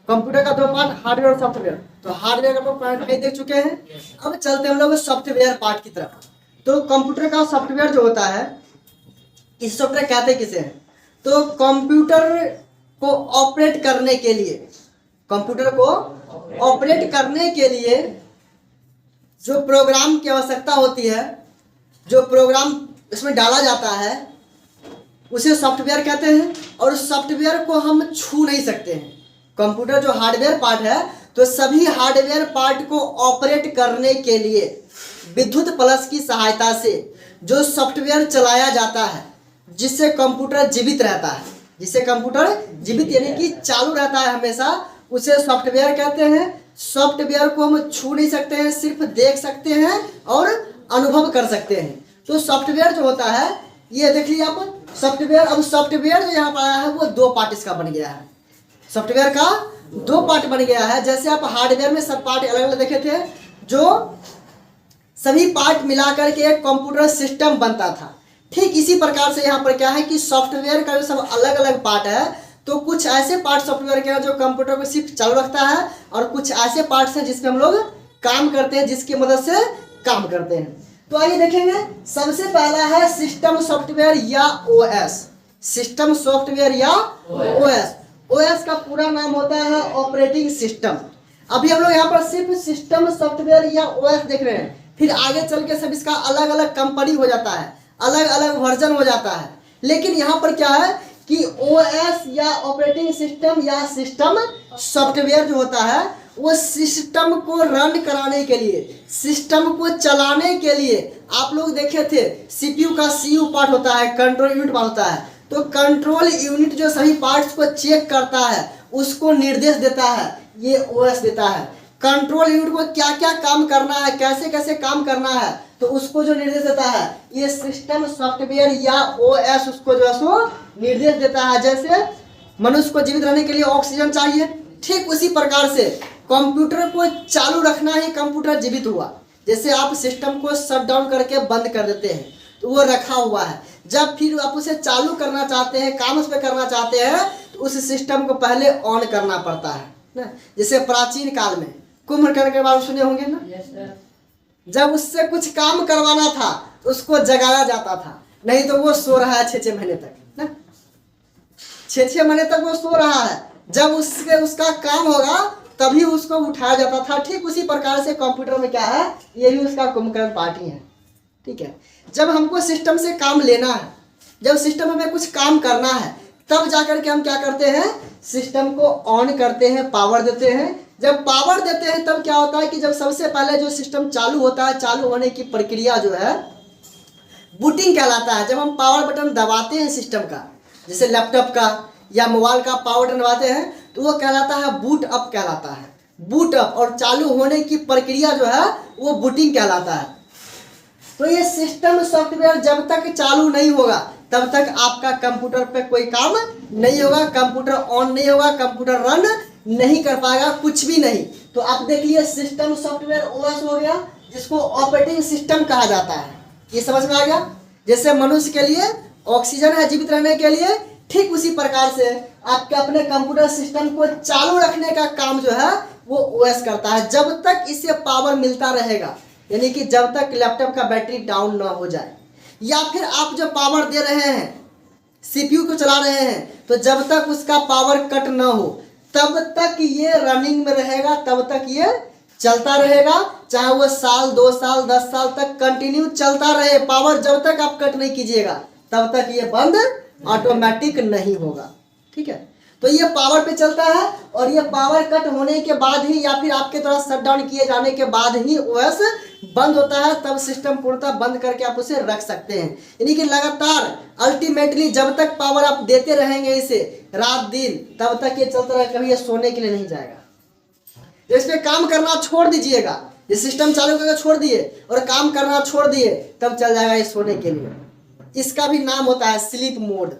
Computer का दो part, hardware और सॉफ्टवेयर। तो हार्डवेयर का पार्ट कहीं देख चुके हैं, अब चलते हैं हम लोग सॉफ्टवेयर पार्ट की तरफ। तो कंप्यूटर का सॉफ्टवेयर जो होता है, इस सॉफ्टवेयर कहते किसे हैं? तो कंप्यूटर को ऑपरेट करने के लिए, कंप्यूटर को ऑपरेट करने के लिए जो प्रोग्राम की आवश्यकता होती है, जो प्रोग्राम इसमें डाला जाता है, उसे सॉफ्टवेयर कहते हैं। और उस सॉफ्टवेयर को हम छू नहीं सकते हैं। कंप्यूटर जो हार्डवेयर पार्ट है, तो सभी हार्डवेयर पार्ट को ऑपरेट करने के लिए विद्युत प्लस की सहायता से जो सॉफ्टवेयर चलाया जाता है, जिससे कंप्यूटर जीवित रहता है, जिससे कंप्यूटर जीवित यानी कि चालू रहता है हमेशा, उसे सॉफ्टवेयर कहते हैं। सॉफ्टवेयर को हम छू नहीं सकते हैं, सिर्फ देख सकते हैं और अनुभव कर सकते हैं। तो सॉफ्टवेयर जो होता है, ये देख लीजिए आप सॉफ्टवेयर। अब सॉफ्टवेयर जो यहाँ पर आया है वो दो पार्ट इसका बन गया है। सॉफ्टवेयर का दो पार्ट बन गया है। जैसे आप हार्डवेयर में सब पार्ट अलग अलग देखे थे, जो सभी पार्ट मिलाकर के एक कंप्यूटर सिस्टम बनता था, ठीक इसी प्रकार से यहाँ पर क्या है कि सॉफ्टवेयर का जो सब अलग अलग पार्ट है, तो कुछ ऐसे पार्ट सॉफ्टवेयर के हैं जो कंप्यूटर को सिर्फ चालू रखता है, और कुछ ऐसे पार्ट्स हैं जिसमें हम लोग काम करते हैं, जिसकी मदद से काम करते हैं। तो आइए देखेंगे, सबसे पहला है सिस्टम सॉफ्टवेयर या ओएस। सिस्टम सॉफ्टवेयर या ओएस। ओएस का पूरा नाम होता है ऑपरेटिंग सिस्टम। अभी हम लोग यहाँ पर सिर्फ सिस्टम सॉफ्टवेयर या ओएस देख रहे हैं, फिर आगे चल के सब इसका अलग अलग कंपनी हो जाता है, अलग अलग वर्जन हो जाता है। लेकिन यहाँ पर क्या है कि ओएस या ऑपरेटिंग सिस्टम या सिस्टम सॉफ्टवेयर जो होता है, वो सिस्टम को रन कराने के लिए, सिस्टम को चलाने के लिए, आप लोग देखे थे सीपीयू का सीयू पार्ट होता है, कंट्रोल यूनिट पार्ट होता है। तो कंट्रोल यूनिट जो सभी पार्ट्स को चेक करता है, उसको निर्देश देता है, ये ओएस देता है। कंट्रोल यूनिट को क्या क्या काम करना है, कैसे कैसे काम करना है, तो उसको जो निर्देश देता है, ये सिस्टम सॉफ्टवेयर या ओएस उसको जो है सो निर्देश देता है। जैसे मनुष्य को जीवित रहने के लिए ऑक्सीजन चाहिए, ठीक उसी प्रकार से कंप्यूटर को चालू रखना ही कंप्यूटर जीवित हुआ। जैसे आप सिस्टम को शट डाउन करके बंद कर देते हैं, तो वो रखा हुआ है। जब फिर आप उसे चालू करना चाहते हैं, काम उस पर करना चाहते हैं, तो उस सिस्टम को पहले ऑन करना पड़ता है ना। जैसे प्राचीन काल में कुंभकर्ण के बारे में सुने होंगे ना। जब उससे कुछ काम करवाना था, उसको जगाया जाता था, नहीं तो वो सो रहा है 6-6 महीने तक ना। 6-6 महीने तक वो सो रहा है। जब उसका काम होगा तभी उसको उठाया जाता था। ठीक उसी प्रकार से कंप्यूटर में क्या है, ये भी उसका कुंभकर्ण पार्ट ही है। ठीक है, जब हमको सिस्टम से काम लेना है, जब सिस्टम में कुछ काम करना है, तब जाकर के हम क्या करते हैं, सिस्टम को ऑन करते हैं, पावर देते हैं। जब पावर देते हैं तब क्या होता है कि जब सबसे पहले जो सिस्टम चालू होता है, चालू होने की प्रक्रिया जो है बूटिंग कहलाता है। जब हम पावर बटन दबाते हैं सिस्टम का, जैसे लैपटॉप का या मोबाइल का पावर बटन दबाते हैं, तो वो कहलाता है बूट अप कहलाता है। बूट अप और चालू होने की प्रक्रिया जो है वो बूटिंग कहलाता है। तो ये सिस्टम सॉफ्टवेयर जब तक चालू नहीं होगा तब तक आपका कंप्यूटर पे कोई काम नहीं होगा, कंप्यूटर ऑन नहीं होगा, कंप्यूटर रन नहीं कर पाएगा, कुछ भी नहीं। तो आप देखिए सिस्टम सॉफ्टवेयर ओएस हो गया, जिसको ऑपरेटिंग सिस्टम कहा जाता है। ये समझ में आ गया। जैसे मनुष्य के लिए ऑक्सीजन है जीवित रहने के लिए, ठीक उसी प्रकार से आपके अपने कंप्यूटर सिस्टम को चालू रखने का काम जो है वो ओएस करता है। जब तक इसे पावर मिलता रहेगा, यानी कि जब तक लैपटॉप का बैटरी डाउन ना हो जाए, या फिर आप जो पावर दे रहे हैं, सीपीयू को चला रहे हैं, तो जब तक उसका पावर कट ना हो तब तक ये रनिंग में रहेगा, तब तक ये चलता रहेगा। चाहे वो साल, 2 साल, 10 साल तक कंटिन्यू चलता रहे, पावर जब तक आप कट नहीं कीजिएगा तब तक ये बंद ऑटोमेटिक नहीं होगा। ठीक है, तो ये पावर पे चलता है, और ये पावर कट होने के बाद ही या फिर आपके द्वारा शट डाउन किए जाने के बाद ही ओएस बंद होता है। तब सिस्टम पूर्णतः बंद करके आप उसे रख सकते हैं। यानी कि लगातार अल्टीमेटली जब तक पावर आप देते रहेंगे इसे रात दिन, तब तक ये चलता रहेगा, कभी ये सोने के लिए नहीं जाएगा। इस पे काम करना छोड़ दीजिएगा, ये सिस्टम चालू करके छोड़ दिए और काम करना छोड़ दिए, तब चल जाएगा ये सोने के लिए। इसका भी नाम होता है स्लीप मोड।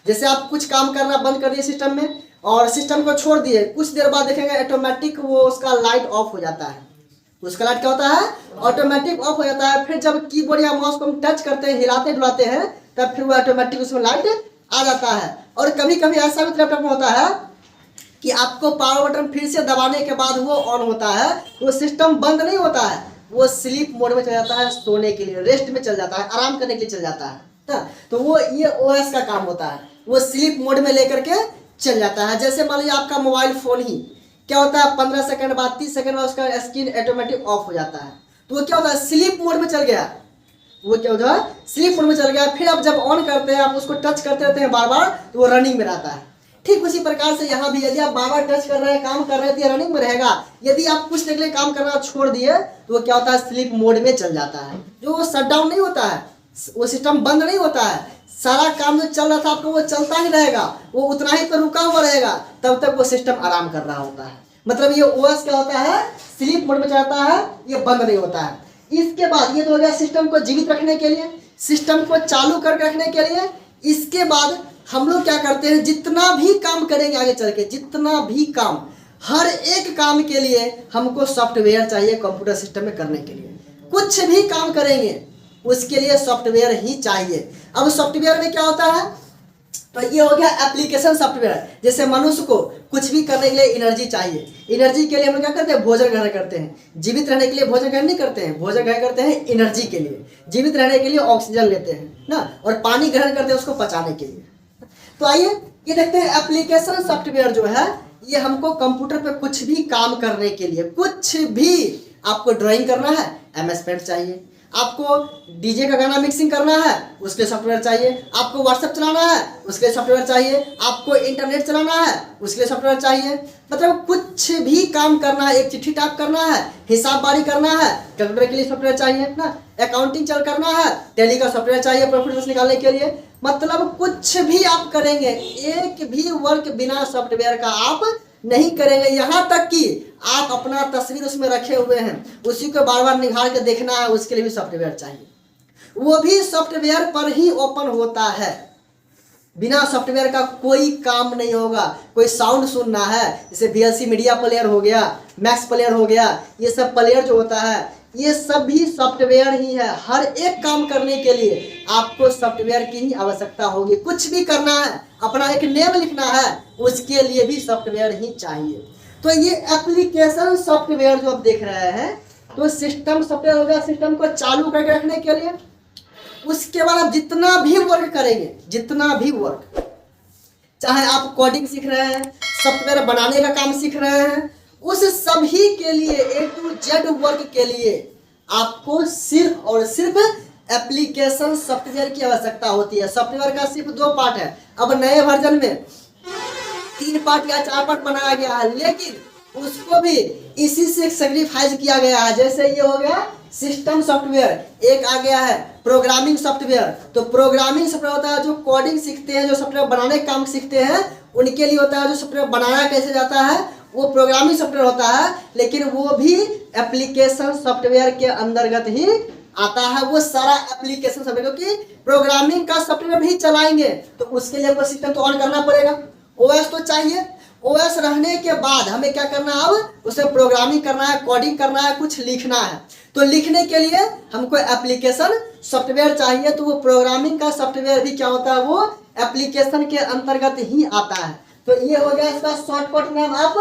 जैसे आप कुछ काम करना बंद कर दिए सिस्टम में और सिस्टम को छोड़ दिए, कुछ देर बाद देखेंगे ऑटोमेटिक वो उसका लाइट ऑफ हो जाता है। उसका लाइट क्या होता है, ऑटोमेटिक ऑफ हो जाता है। फिर जब कीबोर्ड या माउस को हम टच करते हैं, हिलाते डुलाते हैं, तब फिर वो ऑटोमेटिक उसमें लाइट आ जाता है। और कभी कभी ऐसा भी लैपटॉप में होता है कि आपको पावर बटन फिर से दबाने के बाद वो ऑन होता है, वो सिस्टम बंद नहीं होता है, वो स्लीप मोड में चल जाता है, सोने के लिए, रेस्ट में चल जाता है, आराम करने के लिए चल जाता है ना। तो वो ये ओएस का काम होता है, वो स्लीप मोड में लेकर के चल जाता है। जैसे मान लीजिए आपका मोबाइल फोन ही क्या होता है, 15 सेकंड बाद 30 सेकंड बाद उसका स्क्रीन ऑटोमेटिक ऑफ हो जाता है, तो वो क्या होता है, स्लीप मोड में चल गया, वो क्या होता है, स्लीप मोड में चल गया। फिर आप जब ऑन करते हैं, आप उसको टच करते रहते हैं बार बार, तो वो रनिंग में रहता है। ठीक उसी प्रकार से यहाँ भी यदि आप बार बार टच कर रहे हैं, काम कर रहे हैं, तो ये रनिंग में रहेगा। यदि आप कुछ देर के लिए काम करना छोड़ दिए तो वो क्या होता है, स्लीप मोड में चल जाता है। जो वो शट डाउन नहीं होता है, वो सिस्टम बंद नहीं होता है, सारा काम जो चल रहा था आपको वो चलता ही रहेगा, वो उतना ही पर रुका हुआ रहेगा, तब तक वो सिस्टम आराम कर रहा होता है। मतलब ये ओएस क्या होता है, स्लीप मोड में जाता है, ये बंद नहीं होता है। इसके बाद ये तो हो गया सिस्टम को जीवित रखने के लिए, सिस्टम को चालू करके रखने के लिए। इसके बाद हम लोग क्या करते हैं, जितना भी काम करेंगे आगे चल के, जितना भी काम, हर एक काम के लिए हमको सॉफ्टवेयर चाहिए कंप्यूटर सिस्टम में करने के लिए। कुछ भी काम करेंगे उसके लिए सॉफ्टवेयर ही चाहिए। अब सॉफ्टवेयर में क्या होता है, तो ये हो गया एप्लीकेशन सॉफ्टवेयर। जैसे मनुष्य को कुछ भी करने के लिए एनर्जी चाहिए, एनर्जी के लिए हम क्या करते हैं, भोजन ग्रहण करते हैं। जीवित रहने के लिए भोजन ग्रहण नहीं करते हैं, भोजन ग्रहण करते हैं एनर्जी के लिए। जीवित रहने के लिए ऑक्सीजन लेते हैं ना, और पानी ग्रहण करते हैं उसको पचाने के लिए। तो आइए ये देखते हैं एप्लीकेशन सॉफ्टवेयर जो है, ये हमको कंप्यूटर पे कुछ भी काम करने के लिए, कुछ भी आपको ड्राइंग करना है MS पेंट चाहिए, आपको डीजे का गाना मिक्सिंग करना है उसके लिए सॉफ्टवेयर चाहिए, आपको व्हाट्सएप चलाना है उसके लिए सॉफ्टवेयर चाहिए, आपको इंटरनेट चलाना है उसके लिए सॉफ्टवेयर चाहिए। मतलब कुछ भी काम करना है, एक चिट्ठी टाइप करना है, हिसाबबारी करना है, कंप्यूटर के लिए सॉफ्टवेयर चाहिए ना, अकाउंटिंग चल करना है, टैली का सॉफ्टवेयर चाहिए प्रॉफिट लॉस निकालने के लिए। मतलब कुछ भी आप करेंगे, एक भी वर्क बिना सॉफ्टवेयर का आप नहीं करेंगे। यहाँ तक कि आप अपना तस्वीर उसमें रखे हुए हैं, उसी को बार बार निकाल के देखना है, उसके लिए भी सॉफ्टवेयर चाहिए। वो भी सॉफ्टवेयर पर ही ओपन होता है, बिना सॉफ्टवेयर का कोई काम नहीं होगा। कोई साउंड सुनना है, जैसे VLC मीडिया प्लेयर हो गया, मैक्स प्लेयर हो गया, ये सब प्लेयर जो होता है ये सब भी सॉफ्टवेयर ही है। हर एक काम करने के लिए आपको सॉफ्टवेयर की ही आवश्यकता होगी। कुछ भी करना है, अपना एक नेम लिखना है, उसके लिए भी सॉफ्टवेयर ही चाहिए। तो ये एप्लीकेशन सॉफ्टवेयर जो आप देख रहे हैं, तो सिस्टम सॉफ्टवेयर हो गया सिस्टम को चालू करके रखने के लिए। उसके बाद आप जितना भी वर्क करेंगे, जितना भी वर्क, चाहे आप कोडिंग सीख रहे हैं, सॉफ्टवेयर बनाने का काम सीख रहे हैं, उस सभी के लिए A to Z वर्क के लिए आपको सिर्फ और सिर्फ एप्लीकेशन सॉफ्टवेयर की आवश्यकता होती है। सॉफ्टवेयर का सिर्फ 2 पार्ट है, अब नए वर्जन में 3 पार्ट या 4 पार्ट बनाया गया है, लेकिन उसको भी इसी से सैक्रिफाइस किया गया है। जैसे ये हो गया सिस्टम सॉफ्टवेयर, एक आ गया है प्रोग्रामिंग सॉफ्टवेयर। तो प्रोग्रामिंग सॉफ्टवेयर होता है जो कोडिंग सीखते हैं, जो सॉफ्टवेयर बनाने का काम सीखते हैं, उनके लिए होता है। जो सॉफ्टवेयर बनाया कैसे जाता है वो प्रोग्रामिंग सॉफ्टवेयर होता है, लेकिन वो भी एप्लीकेशन सॉफ्टवेयर के अंतर्गत ही आता है। वो सारा एप्लीकेशन सॉफ्टवेयर, क्योंकि प्रोग्रामिंग का सॉफ्टवेयर भी चलाएंगे तो उसके लिए वो सिस्टम तो ऑन करना पड़ेगा, OS तो चाहिए। OS रहने के बाद हमें क्या करना है, अब उसे प्रोग्रामिंग करना है, कोडिंग करना है, कुछ लिखना है। तो लिखने के लिए हमको एप्लीकेशन सॉफ्टवेयर चाहिए। तो वो प्रोग्रामिंग का सॉफ्टवेयर भी क्या होता है, वो एप्लीकेशन के अंतर्गत ही आता है। तो ये हो गया इसका शॉर्टकट नाम, आप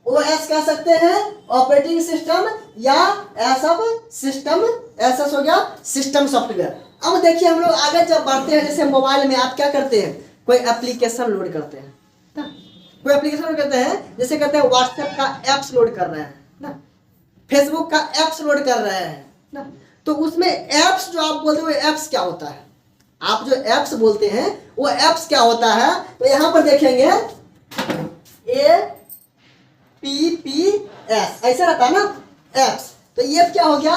OS कह सकते हैं, ऑपरेटिंग सिस्टम, या एसएस हो गया सिस्टम सॉफ्टवेयर। अब देखिए हम लोग आगे जब बढ़ते हैं, जैसे मोबाइल में आप क्या करते हैं, कोई एप्लीकेशन लोड करते हैं ना, कोई एप्लीकेशन लोड करते हैं, जैसे कहते हैं व्हाट्सएप का एप्स लोड कर रहे हैं ना, फेसबुक का एप्स लोड कर रहे हैं ना। तो उसमें एप्स जो आप बोलते हो, एप्स क्या होता है, आप जो एप्स बोलते हैं वो एप्स क्या होता है। तो यहाँ पर देखेंगे APPS ऐसे रहता है ना, एप्स। तो ये क्या हो गया,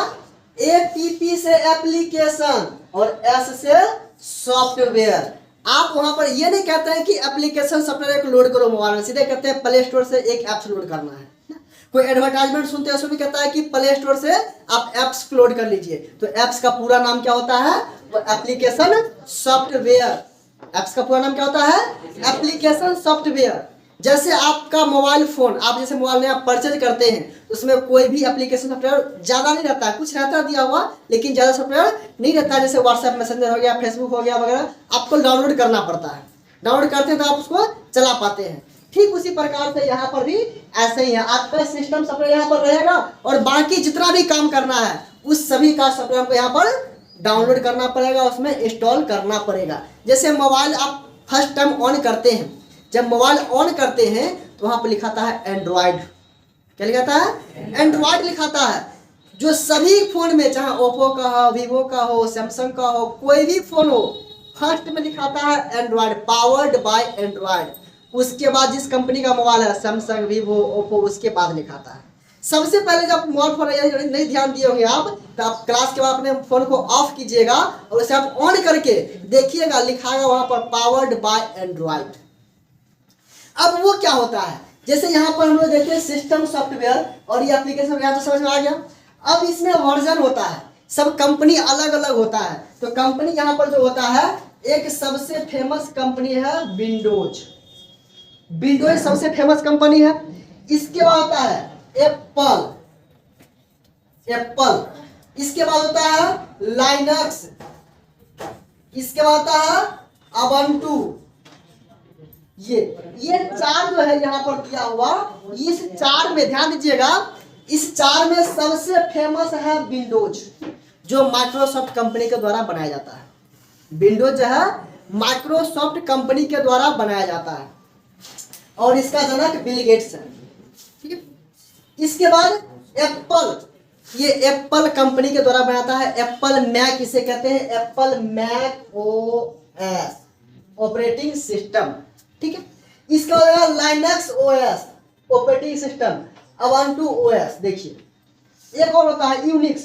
APP से एप्लीकेशन और S से सॉफ्टवेयर। आप वहां पर ये नहीं कहते हैं कि एप्लीकेशन सॉफ्टवेयर को लोड करो मोबाइल में, सीधे कहते हैं प्ले स्टोर से एक ऐप्स लोड करना है। कोई एडवर्टाइजमेंट सुनते हैं उसमें भी कहता है कि प्ले स्टोर से आप एप्स लोड कर लीजिए। तो एप्स का पूरा नाम क्या होता है, वो एप्लीकेशन सॉफ्टवेयर। एप्स का पूरा नाम क्या होता है, एप्लीकेशन सॉफ्टवेयर। जैसे आपका मोबाइल फोन, आप जैसे मोबाइल में आप परचेज करते हैं, उसमें कोई भी एप्लीकेशन सॉफ्टवेयर ज़्यादा नहीं रहता है, कुछ रहता है दिया हुआ, लेकिन ज़्यादा सॉफ्टवेयर नहीं रहता है। जैसे व्हाट्सएप मैसेंजर हो गया, फेसबुक हो गया वगैरह, आपको डाउनलोड करना पड़ता है। डाउनलोड करते हैं तो आप उसको चला पाते हैं। ठीक उसी प्रकार से यहाँ पर भी ऐसे ही है, आपका सिस्टम सॉफ्टवेयर यहाँ पर रहेगा और बाकी जितना भी काम करना है उस सभी का सॉफ्टवेयर को यहाँ पर डाउनलोड करना पड़ेगा, उसमें इंस्टॉल करना पड़ेगा। जैसे मोबाइल आप फर्स्ट टाइम ऑन करते हैं, जब मोबाइल ऑन करते हैं तो वहाँ पर लिखाता है एंड्रॉयड, क्या लिखाता है? एंड्रॉयड लिखाता है। जो सभी फोन में, चाहे ओप्पो का हो, वीवो का हो, सैमसंग का हो, कोई भी फोन हो, फर्स्ट में लिखाता है एंड्रॉयड, पावर्ड बाय एंड्रॉयड। उसके बाद जिस कंपनी का मोबाइल है, सैमसंग, वीवो, ओप्पो, उसके बाद लिखाता है। सबसे पहले जब मोबाइल फोन नहीं ध्यान दिए होंगे आप, तो आप क्लास के बाद अपने फोन को ऑफ कीजिएगा और उसे आप ऑन करके देखिएगा, लिखाएगा वहां पर पावर्ड बाय एंड्रॉयड। अब वो क्या होता है, जैसे यहाँ पर हम लोग देखिए सिस्टम सॉफ्टवेयर और ये एप्लीकेशन, यहाँ तो समझ में आ गया। अब इसमें वर्जन होता है, सब कंपनी अलग अलग होता है। तो कंपनी यहाँ पर जो होता है, एक सबसे फेमस कंपनी है विंडोज। विंडोज सबसे फेमस कंपनी है। इसके बाद होता है एप्पल, एप्पल। इसके बाद होता है लाइनक्स, इसके बाद होता है अबंटू। ये चार जो है यहाँ पर दिया हुआ, इस चार में ध्यान दीजिएगा, इस चार में सबसे फेमस है विंडोज, जो माइक्रोसॉफ्ट कंपनी के द्वारा बनाया जाता है। विंडोज जो है माइक्रोसॉफ्ट कंपनी के द्वारा बनाया जाता है और इसका जनक बिल गेट्स है, ठीक है। इसके बाद एप्पल, ये एप्पल कंपनी के द्वारा बनाता है। एप्पल मैक इसे कहते हैं, Apple Mac OS operating system, ठीक है। इसके बाद Linux OS operating system, Ubuntu OS. देखिए एक और होता है यूनिक्स,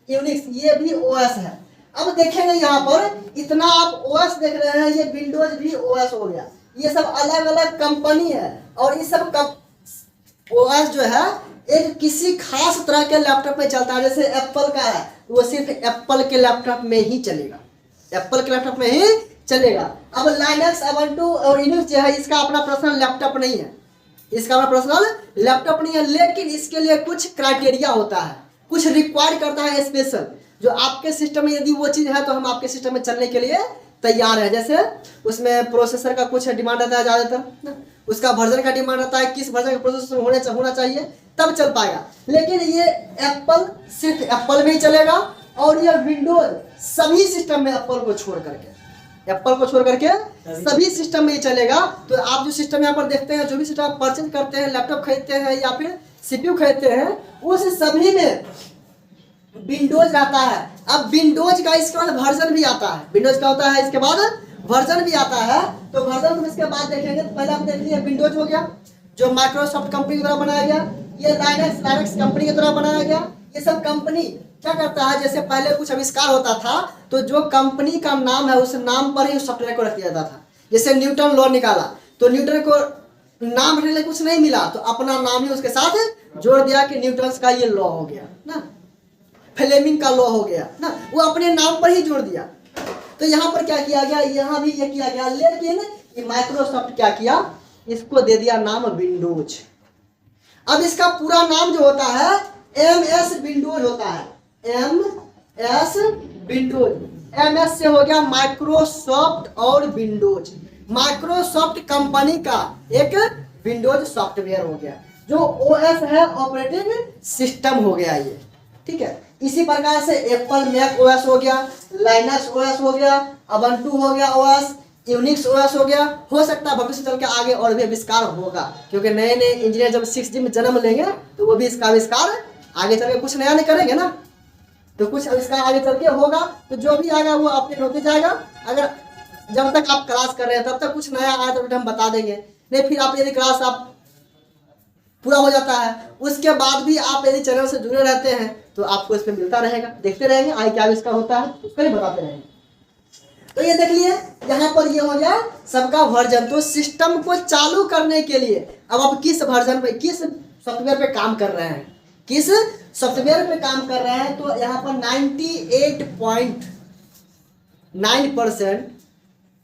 यूनिक्स ये भी ओएस है। अब देखेंगे यहाँ पर इतना आप ओएस देख रहे हैं, ये विंडोज भी ओएस हो गया। ये सब अलग अलग कंपनी है और ये सब ओएस जो है एक किसी खास तरह के लैपटॉप में चलता है। जैसे एप्पल का है, वो सिर्फ एप्पल के लैपटॉप में ही चलेगा, एप्पल के लैपटॉप में ही चलेगा। अब लाइनक्स, अबंटू और यूनिक्स जो है, इसका अपना पर्सनल लैपटॉप नहीं है, इसका अपना पर्सनल लैपटॉप नहीं है, लेकिन इसके लिए कुछ क्राइटेरिया होता है, कुछ रिक्वायर करता है स्पेशल, जो आपके सिस्टम में यदि वो चीज़ है तो हम आपके सिस्टम में चलने के लिए तैयार है। जैसे उसमें प्रोसेसर का कुछ डिमांड रहता है ज़्यादातर, उसका वर्जन का डिमांड रहता है, किस वर्जन का प्रोसेसर होना चाहिए, तब चल पाएगा। लेकिन ये एप्पल सिर्फ एप्पल में ही चलेगा और ये विंडोज सभी सिस्टम में एप्पल को छोड़ करके सभी सिस्टम में ही चलेगा। तो आप जो सिस्टम यहाँ पर देखते हैं, जो भी सिस्टम आप परचेज करते हैं, लैपटॉप खरीदते हैं या फिर सीपीयू खरीदते हैं, उस सभी में विंडोज आता है। अब विंडोज का इसके बाद वर्जन भी आता है, विंडोज का होता है इसके बाद वर्जन भी आता है। तो वर्जन इसके बाद देखेंगे, तो पहले आप देख लीजिए विंडोज हो गया जो माइक्रोसॉफ्ट कंपनी के द्वारा बनाया गया, ये लाइनक्स कंपनी के द्वारा बनाया गया। ये सब कंपनी क्या करता है, जैसे पहले कुछ आविष्कार होता था तो जो कंपनी का नाम है उस नाम पर ही सॉफ्टवेयर को रख दिया जाता था। जैसे न्यूटन लॉ निकाला तो न्यूटन को नाम रखने कुछ नहीं मिला तो अपना नाम ही उसके साथ जोड़ दिया कि न्यूटन का ये लॉ हो गया ना, फ्लेमिंग का लॉ हो गया ना, वो अपने नाम पर ही जोड़ दिया। तो यहाँ पर क्या किया गया, यहाँ भी ये किया गया, लेकिन माइक्रोसॉफ्ट क्या किया, इसको दे दिया नाम विंडोज। अब इसका पूरा नाम जो होता है MS विंडोज होता है, MS विंडोज। MS से हो गया माइक्रोसॉफ्ट और विंडोज, माइक्रोसॉफ्ट कंपनी का एक विंडोज सॉफ्टवेयर हो गया, जो OS है ऑपरेटिंग सिस्टम हो गया ये, ठीक है। इसी प्रकार से एप्पल मैक OS हो गया, लाइनक्स OS हो गया, अबंटू हो गया OS, यूनिक्स OS हो गया। हो सकता है भविष्य चल के आगे और भी आविष्कार होगा, क्योंकि नए नए इंजीनियर जब 6G में जन्म लेंगे तो वो भी इसका आविष्कार आगे चल के कुछ नया नहीं करेंगे ना, तो कुछ आविष्कार आगे चल के होगा। तो जो भी आएगा वो अपडेट होते जाएगा। अगर जब तक आप क्लास कर रहे हैं तब तक कुछ नया आया तो हम बता देंगे, नहीं फिर आप यदि क्लास आप पूरा हो जाता है उसके बाद भी आप यदि चैनल से जुड़े रहते हैं तो आपको इसमें मिलता रहेगा, देखते रहेंगे आगे क्या आविष्कार होता है उसको ही बताते रहेंगे। तो ये देख लिए यहाँ पर ये हो गया सबका वर्जन। तो सिस्टम को चालू करने के लिए अब आप किस वर्जन पे, किस सॉफ्टवेयर पे काम कर रहे हैं, किस सॉफ्टवेयर पे काम कर रहे हैं, तो यहाँ पर 98.9%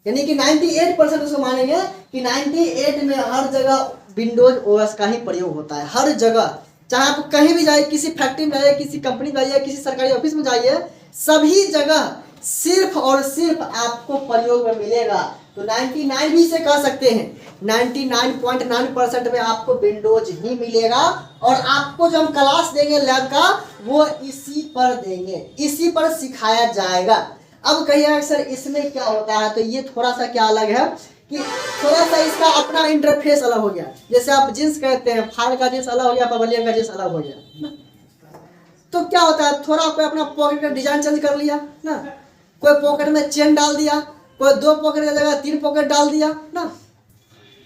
यानी कि 98% उसको मानेंगे कि 98 में हर जगह विंडोज OS का ही प्रयोग होता है, हर जगह। चाहे आप कहीं भी जाइए, किसी फैक्ट्री में जाइए, किसी कंपनी में जाइए, किसी सरकारी ऑफिस में जाइए, सभी जगह सिर्फ और सिर्फ आपको प्रयोग में मिलेगा तो 99 भी इसे कह सकते हैं। 99.9% में आपको विंडोज ही मिलेगा और आपको जो हम क्लास देंगे लैब का वो इसी पर देंगे, इसी पर सिखाया जाएगा। अब कहिए सर इसमें क्या होता है, तो ये थोड़ा सा क्या अलग है कि थोड़ा सा इसका अपना इंटरफेस अलग हो गया। जैसे आप जींस कहते हैं, फाइल का जींस अलग हो गया, पवेलियन का जींस अलग हो गया। तो क्या होता है, थोड़ा कोई अपना पॉकेट का डिजाइन चेंज कर लिया ना, कोई पॉकेट में चेन डाल दिया, कोई 2 पॉकेट की जगह 3 पॉकेट डाल दिया ना,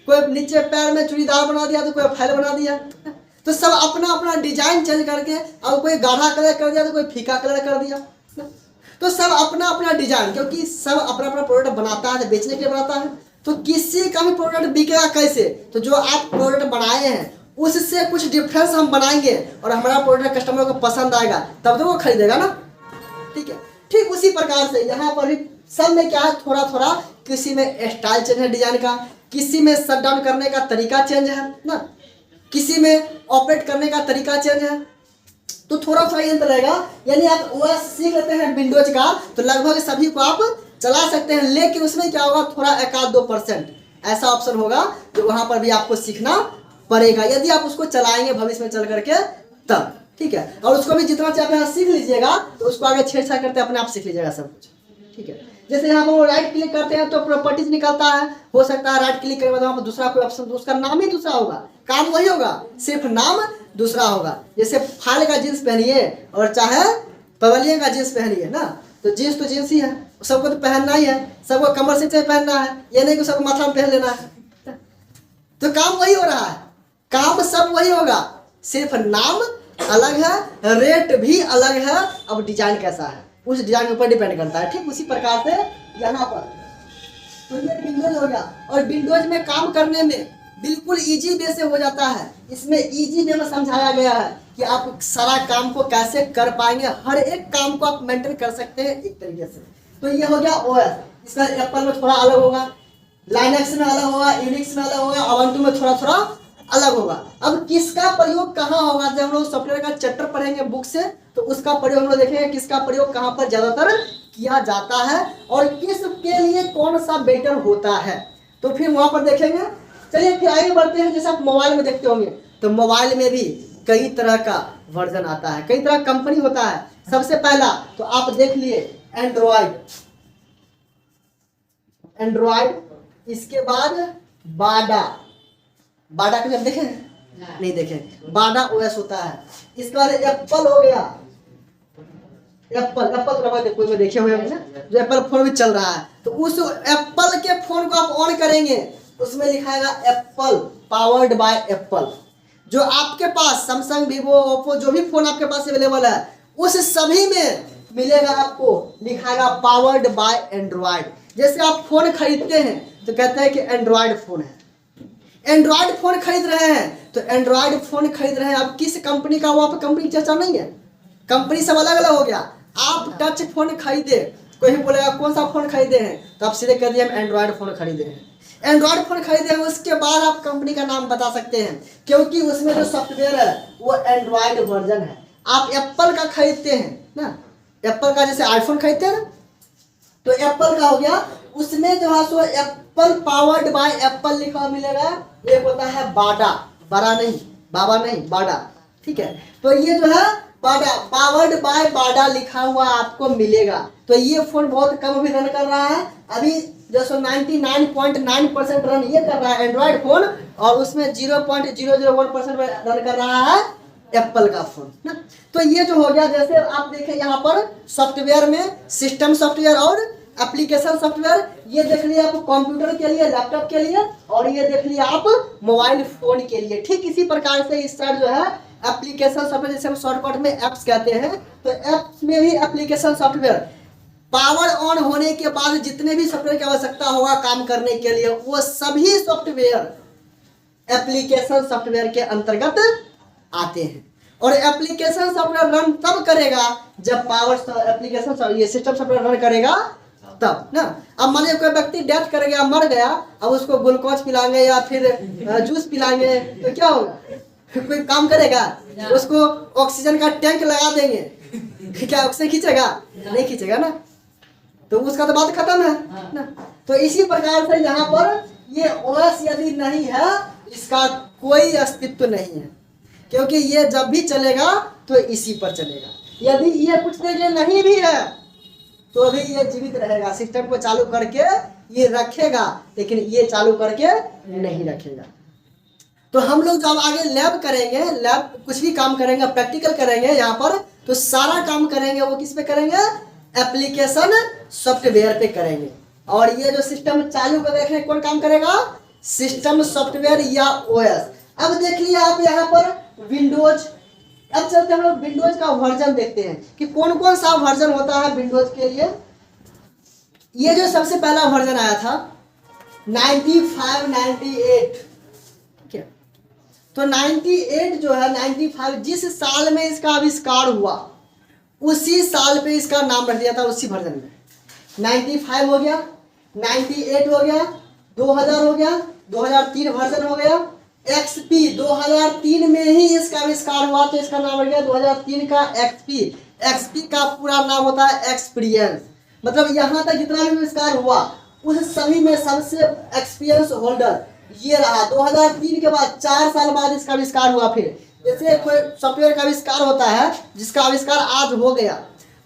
कोई नीचे पैर में चूड़ीदार बना दिया तो कोई फाइल बना दिया। तो सब अपना अपना डिजाइन चेंज करके, अब कोई गाढ़ा कलर कर दिया तो कोई फीका कलर कर दिया। तो सब अपना अपना डिजाइन, क्योंकि सब अपना अपना प्रोडक्ट बनाता है, बेचने के लिए बनाता है। तो किसी का भी प्रोडक्ट बिकेगा कैसे, तो जो आप प्रोडक्ट बनाए हैं उससे कुछ डिफरेंस हम बनाएंगे और हमारा प्रोडक्ट कस्टमर को पसंद आएगा, तब तो वो खरीदेगा ना। ठीक है, ठीक उसी प्रकार से यहाँ पर भी सब में क्या है, थोड़ा थोड़ा किसी में स्टाइल चेंज है डिजाइन का, किसी में शट डाउन करने का तरीका चेंज है ना, किसी में ऑपरेट करने का तरीका चेंज है। तो थोड़ा थोड़ा ये अंतर रहेगा। यानी आप OS सीख लेते हैं विंडोज का तो लगभग सभी को आप चला सकते हैं, लेकिन उसमें क्या होगा, थोड़ा 1-2% ऐसा ऑप्शन होगा जो वहां पर भी आपको सीखना पड़ेगा, यदि आप उसको चलाएंगे भविष्य में चल करके तब। ठीक है, और उसको भी जितना चाहे आप सीख लीजिएगा तो उसको आगे छेड़छाड़ करते अपने आप सीख लीजिएगा सब कुछ। ठीक है, जैसे यहाँ पर राइट क्लिक करते हैं तो प्रॉपर्टीज निकलता है, हो सकता है राइट क्लिक करने के बाद वहाँ पर दूसरा कोई ऑप्शन, तो उसका नाम ही दूसरा होगा, काम वही होगा, सिर्फ नाम दूसरा होगा। जैसे फाइल का जींस पहनिए और चाहे पवेलियन का जींस पहनिए ना, तो जींस ही है, सबको तो पहनना ही है, सबको कमर से पहनना है, ये नहीं कि सबको माथा में पहन लेना है। तो काम वही हो रहा है, काम सब वही होगा, सिर्फ नाम अलग है, रेट भी अलग है। अब डिजाइन कैसा है उस डिजाइन के ऊपर डिपेंड करता है। ठीक उसी प्रकार से यहाँ पर तो ये विंडोज हो गया, और विंडोज में काम करने में बिल्कुल इजी वे से हो जाता है। इसमें इजी वे में समझाया गया है कि आप सारा काम को कैसे कर पाएंगे, हर एक काम को आप मेंटेन कर सकते हैं एक तरीके से। तो ये हो गया OS, इसका एप्पल में थोड़ा अलग होगा, लाइनक्स में अलग होगा, यूनिक्स में अलग होगा, उबंटू में थोड़ा थोड़ा अलग होगा। अब किसका प्रयोग कहाँ होगा, जब हम लोग सॉफ्टवेयर का चैप्टर पढ़ेंगे बुक से तो उसका प्रयोग हम लोग देखेंगे किसका प्रयोग कहाँ पर ज्यादातर किया जाता है और किसके लिए कौन सा बेटर होता है, तो फिर वहां पर देखेंगे। चलिए फिर आगे बढ़ते हैं। जैसे आप मोबाइल में देखते होंगे तो मोबाइल में भी कई तरह का वर्जन आता है, कई तरह का कंपनी होता है। सबसे पहला तो आप देख लिए एंड्रॉइड, इसके बाद बाडा को जब देखे नहीं देखे, बाडा OS होता है। इसके बाद एप्पल हो गया, एप्पल तो कोई में देखे हुए होंगे ना, जो एप्पल फोन में चल रहा है, तो उस एप्पल के फोन को आप ऑन करेंगे, उसमें लिखाएगा एप्पल, पावर्ड बाय एप्पल। जो आपके पास सैमसंग, वीवो, ओप्पो जो भी फोन आपके पास अवेलेबल है उस सभी में मिलेगा, आपको लिखाएगा पावर्ड बाय एंड्रॉइड। जैसे आप फोन खरीदते हैं तो कहते हैं कि एंड्रॉइड फोन है, एंड्रॉइड फोन खरीद रहे हैं तो एंड्रॉइड फोन खरीद रहे हैं। अब किस कंपनी का, वहाँ पर कंपनी की चर्चा नहीं है, कंपनी सब अलग अलग हो गया। आप टच फोन खरीदे, कोई बोलेगा कौन सा फोन खरीदे हैं, तो आप सीधे कह दिए हम एंड्रॉइड फोन खरीदे हैं। एंड्रॉइड फोन खरीदे हैं उसके बाद आप कंपनी का नाम बता सकते हैं, क्योंकि उसमें जो सॉफ्टवेयर है वो एंड्रॉइड वर्जन है। आप एप्पल का खरीदते हैं ना, एप्पल का जैसे आईफोन खरीदते हैं ना, तो एप्पल का हो गया, उसमें जो है so Apple powered by Apple लिखा हुआ मिलेगा। एक होता है बाडा, बड़ा नहीं, बाबा नहीं, बाडा। ठीक है, तो ये जो है बाडा, पावर्ड बाय बाडा लिखा हुआ आपको मिलेगा। तो ये फोन बहुत कम भी रन कर रहा है अभी, जो सो 99.9% रन ये कर रहा है एंड्रॉइड फोन, और उसमें 0.001% रन कर रहा है एप्पल का फोन ना। तो ये जो हो गया, जैसे आप देखें यहाँ पर सॉफ्टवेयर में सिस्टम सॉफ्टवेयर और एप्लीकेशन सॉफ्टवेयर, ये देख लिया आप कंप्यूटर के लिए, लैपटॉप के लिए, और ये देख लिया आप मोबाइल फोन के लिए। ठीक इसी प्रकार से इस साइड जो है एप्लीकेशन सॉफ्टवेयर, जिसे हम शॉर्टकट में एप्स कहते हैं, तो एप्स में भी एप्लीकेशन सॉफ्टवेयर पावर ऑन होने के बाद जितने भी सॉफ्टवेयर की आवश्यकता होगा काम करने के लिए, वो सभी सॉफ्टवेयर एप्लीकेशन सॉफ्टवेयर के अंतर्गत आते हैं। और एप्लीकेशन सॉफ्टवेयर रन तब करेगा जब पावर एप्लीकेशन ये सिस्टम सॉफ्टवेयर रन करेगा तब ना। अब मान लीजिए कोई व्यक्ति डेथ कर गया, मर गया, अब उसको ग्लूकोज पिलाएंगे या फिर जूस पिलाएंगे तो क्या होगा, कोई काम करेगा? उसको ऑक्सीजन का टैंक लगा देंगे, क्या ऑक्सीजन खींचेगा? नहीं खींचेगा ना, तो उसका तो बात खत्म है ना। तो इसी प्रकार से यहाँ पर ये ओएस यदि नहीं है, इसका कोई अस्तित्व नहीं है, क्योंकि ये जब भी चलेगा तो इसी पर चलेगा। यदि ये कुछ देर लिए नहीं भी है तो भी ये जीवित रहेगा, सिस्टम को चालू करके ये रखेगा, लेकिन ये चालू करके नहीं रखेगा। तो हम लोग जब आगे लैब करेंगे, लैब कुछ भी काम करेंगे, प्रैक्टिकल करेंगे यहाँ पर, तो सारा काम करेंगे वो किस पे करेंगे, एप्लीकेशन सॉफ्टवेयर पे करेंगे। और ये जो सिस्टम चालू कर रखे कौन काम करेगा, सिस्टम सॉफ्टवेयर या ओएस। अब देख लिया आप यहाँ पर विंडोज। अब चलते हम लोग विंडोज का वर्जन देखते हैं कि कौन कौन सा वर्जन होता है विंडोज के लिए। ये जो सबसे पहला वर्जन आया था 9598, ठीक है। तो 98 जो है 95, जिस साल में इसका आविष्कार हुआ उसी साल पे इसका नाम रख दिया था, उसी वर्जन में। 95 हो गया, 98 हो गया, 2000 हो गया, 2003 वर्जन हो गया, XP 2003 में ही इसका आविष्कार हुआ तो इसका नाम रख गया 2003 का XP। XP का पूरा नाम होता है एक्सपीरियंस, मतलब यहाँ तक जितना भी आविष्कार हुआ उस सभी में सबसे एक्सपीरियंस होल्डर ये रहा। 2003 के बाद 4 साल बाद इसका आविष्कार हुआ। फिर जैसे कोई सॉफ्टवेयर का आविष्कार होता है जिसका आविष्कार आज हो गया,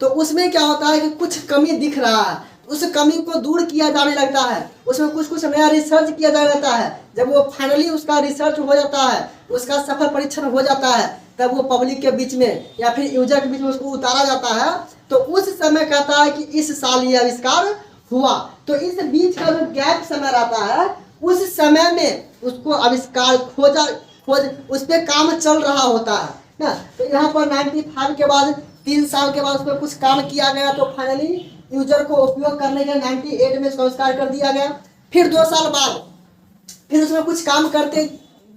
तो उसमें क्या होता है कि कुछ कमी दिख रहा है, उस कमी को दूर किया जाने लगता है, उसमें कुछ नया रिसर्च किया जाने लगता है। जब वो फाइनली उसका रिसर्च हो जाता है, उसका सफल परीक्षण हो जाता है, तब वो पब्लिक के बीच में या फिर यूजर के बीच में उसको उतारा जाता है। तो उस समय कहता है कि इस साल ये आविष्कार हुआ। तो इस बीच का जो गैप समय रहता है, उस समय में उसको आविष्कार खोज उस पर काम चल रहा होता है ना। तो यहाँ पर 95 के बाद 3 साल के बाद उस पर कुछ काम किया गया, तो फाइनली यूजर को उपयोग करने के 98 में इसका आविष्कार कर दिया गया। फिर 2 साल बाद फिर उसमें कुछ काम करते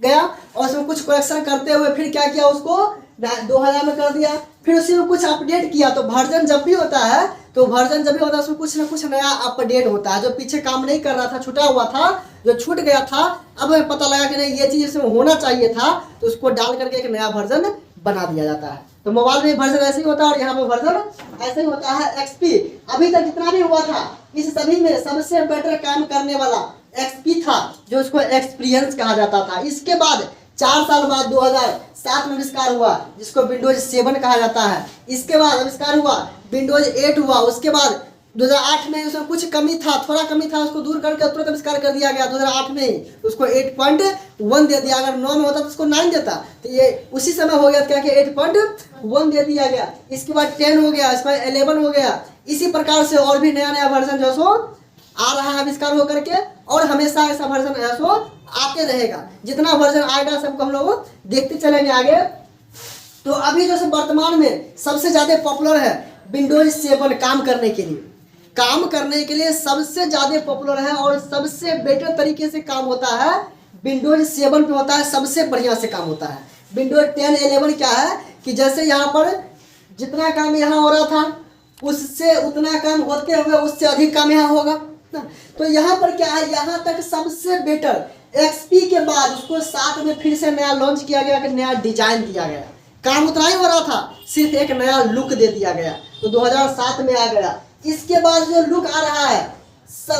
गया और उसमें कुछ करेक्शन करते हुए फिर क्या किया, उसको 2000 में कर दिया। फिर उसी में कुछ अपडेट किया। तो वर्जन जब भी होता है तो वर्जन जब भी होता है उसमें कुछ ना कुछ नया अपडेट होता है। जो पीछे काम नहीं कर रहा था, छूटा हुआ था, जो छूट गया था, अब हमें पता लगा कि नहीं ये चीज़ इसमें होना चाहिए था, तो उसको डाल करके एक नया वर्जन बना दिया जाता है। तो मोबाइल में वर्जन ऐसे ही होता है और यहाँ पे वर्जन ऐसे ही होता है। XP अभी तक जितना भी हुआ था इस सभी में सबसे बेटर काम करने वाला XP था, जो उसको एक्सपीरियंस कहा जाता था। इसके बाद 4 साल बाद 2007 में आविष्कार हुआ जिसको विंडोज 7 कहा जाता है। इसके बाद आविष्कार हुआ विंडोज 8 हुआ। उसके बाद 2008 में उसमें कुछ कमी था, थोड़ा कमी था, उसको दूर करके तुरंत आविष्कार कर दिया गया 2008 में ही। उसको 8.1 दे दिया। अगर 9 में होता तो उसको 9 देता, तो ये उसी समय हो गया क्या कि 8.1 दे दिया गया। इसके बाद 10 हो गया, इसके बाद 11 हो गया। इसी प्रकार से और भी नया नया वर्जन जो सो आ रहा है आविष्कार होकर के, और हमेशा ऐसा वर्जन ऐसो आते रहेगा। जितना वर्जन आएगा सबको हम लोग देखते चलेंगे आगे। तो अभी जो वर्तमान में सबसे ज़्यादा पॉपुलर है विंडोज 7 काम करने के लिए सबसे ज़्यादा पॉपुलर है और सबसे बेटर तरीके से काम होता है विंडोज 7 पे होता है, सबसे बढ़िया से काम होता है। विंडोज 10 11 क्या है कि जैसे यहाँ पर जितना काम यहाँ हो रहा था उससे उतना काम होते हुए उससे अधिक काम यहाँ होगा। तो यहाँ पर क्या है, यहाँ तक सबसे बेटर XP के बाद उसको 7 में फिर से नया लॉन्च किया गया, कि नया डिजाइन दिया गया। काम उतना ही हो रहा था, सिर्फ एक नया लुक दे दिया गया, तो 2007 में आ गया। इसके बाद जो लुक आ रहा है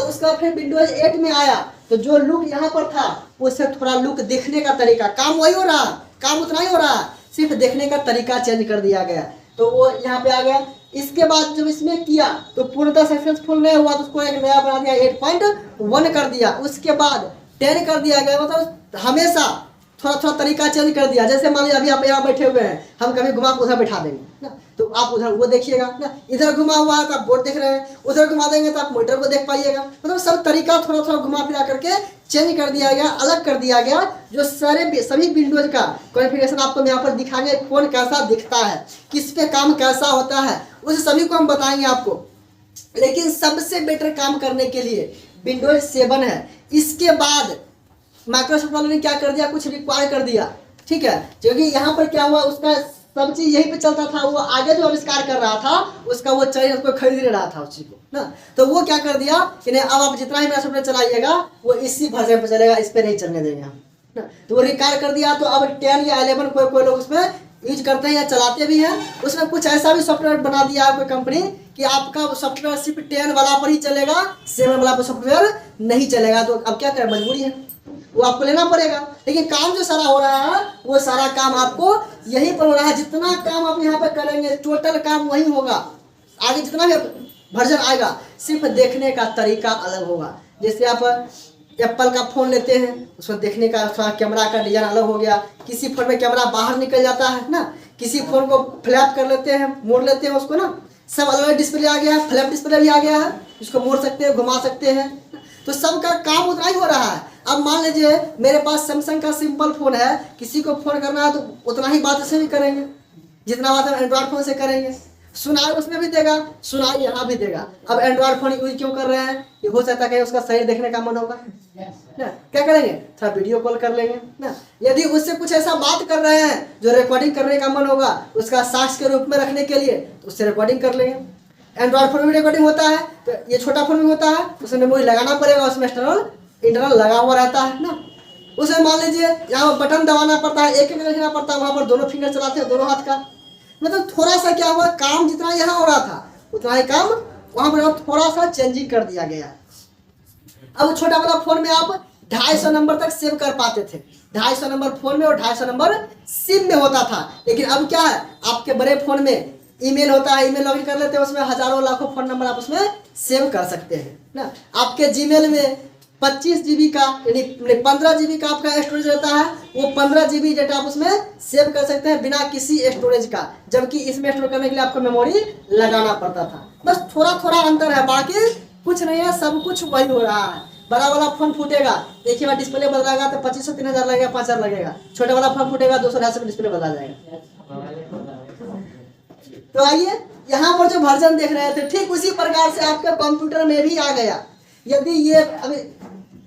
उसका फिर विंडोज 8 में आया, तो जो लुक यहाँ पर था उससे थोड़ा लुक देखने का तरीका, काम वही हो रहा, काम उतना ही हो रहा, सिर्फ देखने का तरीका चेंज कर दिया गया, तो वो यहाँ पे आ गया। इसके बाद जब इसमें किया तो पूर्णतः सक्सेसफुल नहीं हुआ, तो उसको एक नया बना दिया, 8.1 कर दिया। उसके बाद 10 कर दिया गया, मतलब हमेशा थोड़ा थोड़ा तरीका चेंज कर दिया। जैसे मान लीजिए अभी आप यहाँ बैठे हुए हैं, हम कभी घुमा के उधर बैठा देंगे ना, तो आप उधर वो देखिएगा ना, इधर घुमा हुआ है तो आप बोर्ड देख रहे हैं, उधर घुमा देंगे तो आप मॉनिटर को देख पाइएगा। मतलब सब तरीका थोड़ा थोड़ा घुमा फिरा करके चेंज कर दिया गया, अलग कर दिया गया। जो सभी विंडोज का कॉन्फ़िगरेशन आपको यहाँ पर दिखाएंगे, कौन कैसा दिखता है, किस पे काम कैसा होता है, उस सभी को हम बताएंगे आपको। लेकिन सबसे बेटर काम करने के लिए विंडोज 7 है। इसके बाद माइक्रोसॉफ्ट वालों ने क्या कर दिया, कुछ रिक्वायर कर दिया, ठीक है, क्योंकि यहाँ पर क्या हुआ, उसका सब चीज़ यहीं पे चलता था, वो आगे जो आविष्कार कर रहा था उसका वो चल उसको खरीद ले रहा था उस चीज़ को ना। तो वो क्या कर दिया कि नहीं, अब आप जितना ही मेरा सॉफ्टवेयर चलाइएगा वो इसी वर्जन पर चलेगा, इस पर नहीं चलने देंगे हम ना। तो वो रिक्वायर कर दिया, तो अब 10 या 11 कोई लोग उसमें यूज करते हैं या चलाते भी हैं, उसमें कुछ ऐसा भी सॉफ्टवेयर बना दिया है कोई कंपनी कि आपका सॉफ्टवेयर सिर्फ 10 वाला पर ही चलेगा, 7 वाला पर सॉफ्टवेयर नहीं चलेगा। तो अब क्या करें, मजबूरी है, वो आपको लेना पड़ेगा। लेकिन काम जो सारा हो रहा है वो सारा काम आपको यहीं पर हो रहा है। जितना काम आप यहाँ पे करेंगे टोटल काम वही होगा। आगे जितना भी वर्जन आएगा सिर्फ देखने का तरीका अलग होगा। जैसे आप एप्पल का फ़ोन लेते हैं, उसमें देखने का थोड़ा कैमरा का डिज़ाइन अलग हो गया। किसी फ़ोन में कैमरा बाहर निकल जाता है ना, किसी फ़ोन को फ्लैप कर लेते हैं, मोड़ लेते हैं उसको ना, सब अलग अलग डिस्प्ले आ गया है। फ्लैप डिस्प्ले भी आ गया है, इसको मोड़ सकते हैं, घुमा सकते हैं। तो सबका काम उतना ही हो रहा है। अब मान लीजिए मेरे पास सैमसंग का सिंपल फ़ोन है, किसी को फ़ोन करना है तो उतना ही बात इससे भी करेंगे जितना बात हम एंड्रॉयड फ़ोन से करेंगे। सुनाई उसमें भी देगा, सुनाई यहाँ भी देगा। अब एंड्रॉयड फ़ोन यूज क्यों कर रहे हैं, ये हो सकता है कि उसका शरीर देखने का मन होगा ना, क्या करेंगे, थोड़ा वीडियो कॉल कर लेंगे ना। यदि उससे कुछ ऐसा बात कर रहे हैं जो रिकॉर्डिंग करने का मन होगा, उसका साक्ष्य के रूप में रखने के लिए, तो उससे रिकॉर्डिंग कर लेंगे। एंड्रॉयड फोन में रिकॉर्डिंग होता है, तो ये छोटा फोन भी होता है, उसमें मेमोरी लगाना पड़ेगा, उसमें इंटरनल लगा हुआ रहता है ना। उसमें मान लीजिए यहाँ बटन दबाना पड़ता है, एक रखना पड़ता है, वहाँ पर दोनों फिंगर चलाते हैं, दोनों हाथ का। मतलब थोड़ा सा क्या हुआ, काम जितना यहाँ हो रहा था उतना ही काम वहाँ पर थोड़ा सा चेंजिंग कर दिया गया। अब छोटा वाला फोन में आप 250 नंबर तक सेव कर पाते थे, 250 नंबर फोन में और 250 नंबर सिम में होता था। लेकिन अब क्या है, आपके बड़े फोन में ईमेल होता है, ईमेल लॉगिन कर लेते हैं, उसमें हजारों लाखों फोन नंबर आप उसमें सेव कर सकते हैं ना। आपके जीमेल में 25 GB का यानी 15 GB का आपका स्टोरेज रहता है, वो 15 GB डेटा आप उसमें सेव कर सकते हैं बिना किसी स्टोरेज का। जबकि इसमें स्टोर करने के लिए आपको मेमोरी लगाना पड़ता था। बस थोड़ा थोड़ा अंतर है, बाकी कुछ नहीं है, सब कुछ वही हो रहा है। बड़ा वाला फोन फूटेगा, एक ही बार डिस्प्ले बदलेगा तो 2500 3000 लगेगा, 5000 लगेगा। छोटा वाला फोन फूटेगा 200 250 में डिस्प्ले बदला जाएगा। तो आइए यहाँ पर जो वर्जन देख रहे थे, ठीक उसी प्रकार से आपके कंप्यूटर में भी आ गया। यदि ये अभी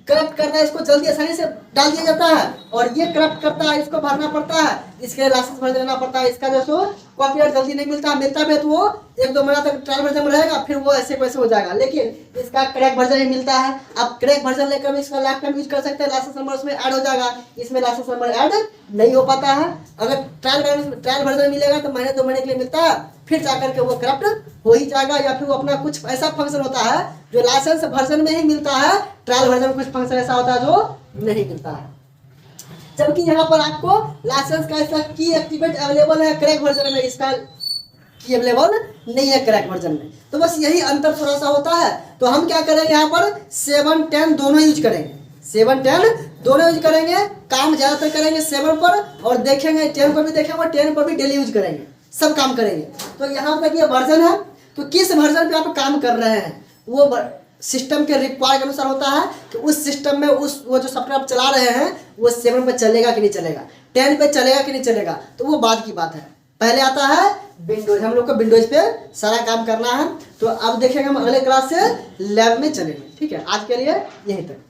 करप्ट करना है, इसको जल्दी आसानी से डाल दिया जाता है, और ये करप्ट करता है, इसको भरना पड़ता है, इसके लिए लाइसेंस भर देना पड़ता है। इसका जो कॉपीराइट जल्दी नहीं मिलता भी है तो वो 1-2 महीना तक ट्रायल वर्जन में रहेगा, फिर वो ऐसे वैसे हो जाएगा। लेकिन इसका क्रैक वर्जन ही मिलता है। आप क्रैक वर्जन लेकर भी इसका लाइफ टाइम यूज कर सकते हैं, लाइसेंस नंबर उसमें ऐड हो जाएगा। इसमें लाइसेंस नंबर ऐड नहीं हो पाता है। अगर ट्रायल वर्जन मिलेगा तो महीने 2 महीने के लिए मिलता है, फिर जाकर के वो करप्ट हो ही जाएगा। या फिर वो अपना कुछ ऐसा फंक्शन होता है जो लाइसेंस वर्जन में ही मिलता है, ट्रायल वर्जन में कुछ फंक्शन ऐसा होता है जो नहीं मिलता है। जबकि यहाँ पर आपको लाइसेंस का इसका की एक्टिवेट अवेलेबल है, क्रैक वर्जन में इसका की अवेलेबल नहीं है क्रैक वर्जन में। तो बस यही अंतर थोड़ा सा होता है। तो हम क्या करेंगे, यहाँ पर 7 10 दोनों यूज करेंगे, 7 10 दोनों यूज करेंगे। काम ज़्यादातर करेंगे 7 पर, और देखेंगे 10 पर भी देखेंगे, और 10 पर भी डेली यूज करेंगे, सब काम करेंगे। तो यहाँ तक ये वर्जन है। तो किस वर्जन पे आप काम कर रहे हैं वो सिस्टम के रिक्वायर के अनुसार होता है कि उस सिस्टम में वो जो सॉफ्टवेयर आप चला रहे हैं वो 7 पे चलेगा कि नहीं चलेगा, 10 पे चलेगा कि नहीं चलेगा, तो वो बाद की बात है। पहले आता है विंडोज, हम लोग को विंडोज पे सारा काम करना है। तो अब देखेंगे हम अगले क्लास से लैब में चलेंगे। ठीक है, आज के लिए यहीं तक।